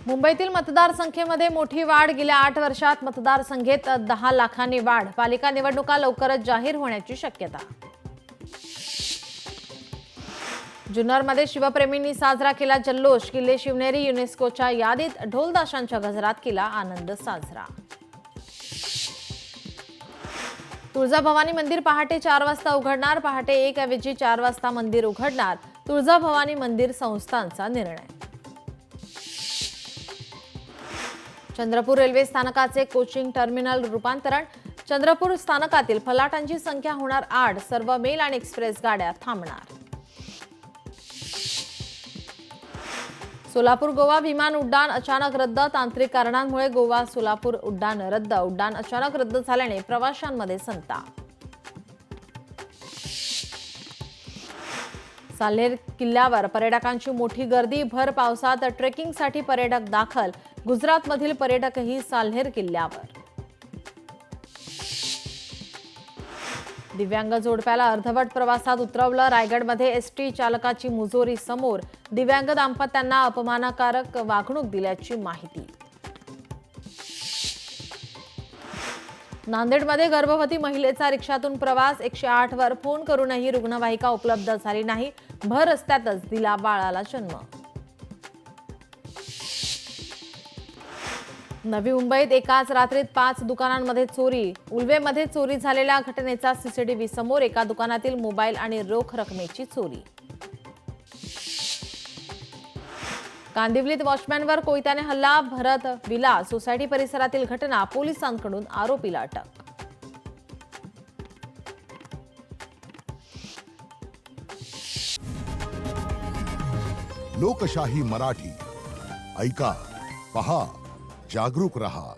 मुंबईतील मतदारसंख्येमध्ये मोठी वाढ। गेल्या 8 वर्षात मतदारसंख्येत 10 लाखांनी वाढ। पालिका निवडणुका लवकरच जाहीर होण्याची शक्यता। जुन्नरमध्ये शिवप्रेमींनी साजरा केला जल्लोष। किल्ले शिवनेरी युनेस्कोच्या यादीत। ढोलताशांच्या गजरात केला आनंद साजरा। तुळजाभवानी मंदिर पहाटे 4 वाजता उघडणार। पहाटे 1 ऐवजी 4 वाजता मंदिर उघडणार। तुळजाभवानी मंदिर संस्थानचा निर्णय। चंद्रपूर रेल्वे स्थानकाचे कोचिंग टर्मिनल रूपांतरण। चंद्रपूर स्थानकातील फलाटांची संख्या होणार 8। सर्व मेल आणि एक्सप्रेस गाड्या थांबणार। सोलापूर गोवा विमान उड्डाण अचानक रद्द। तांत्रिक कारणांमुळे गोवा सोलापूर उड्डाण रद्द। उड्डाण अचानक रद्द झाल्याने प्रवाशांमध्ये संताप। साल्हेर किल्ल्यावर पर्यटकांची मोठी गर्दी। भर पावसात ट्रेकिंगसाठी पर्यटक दाखल। गुजरातमधील पर्यटकही साल्हेर किल्ल्यावर। दिव्यांग जोडप्याला अर्धवट प्रवासात उतरवलं। रायगडमध्ये एसटी चालकाची मुजोरी समोर। दिव्यांग दाम्पत्यांना अपमानकारक वागणूक दिल्याची माहिती। नांदेडमध्ये गर्भवती महिलेचा रिक्षातून प्रवास। 108 वर फोन करूनही रुग्णवाहिका उपलब्ध झाली नाही। भर रस्त्यातच दिला बाळाला जन्म। नवी मुंबईत एकाच रात्रीत 5 दुकानांमध्ये चोरी। उल्वेमध्ये चोरी झालेल्या घटनेचा सीसीटीव्ही समोर। एका दुकानातील मोबाईल आणि रोख रकमेची चोरी। कांदिवलीत वॉचमॅनवर कोयत्याने हल्ला। भरत विला सोसायटी परिसरातील घटना। पोलिसांकडून आरोपीला अटक। लोकशाही मराठी ऐका, पहा, जागरूक रहा।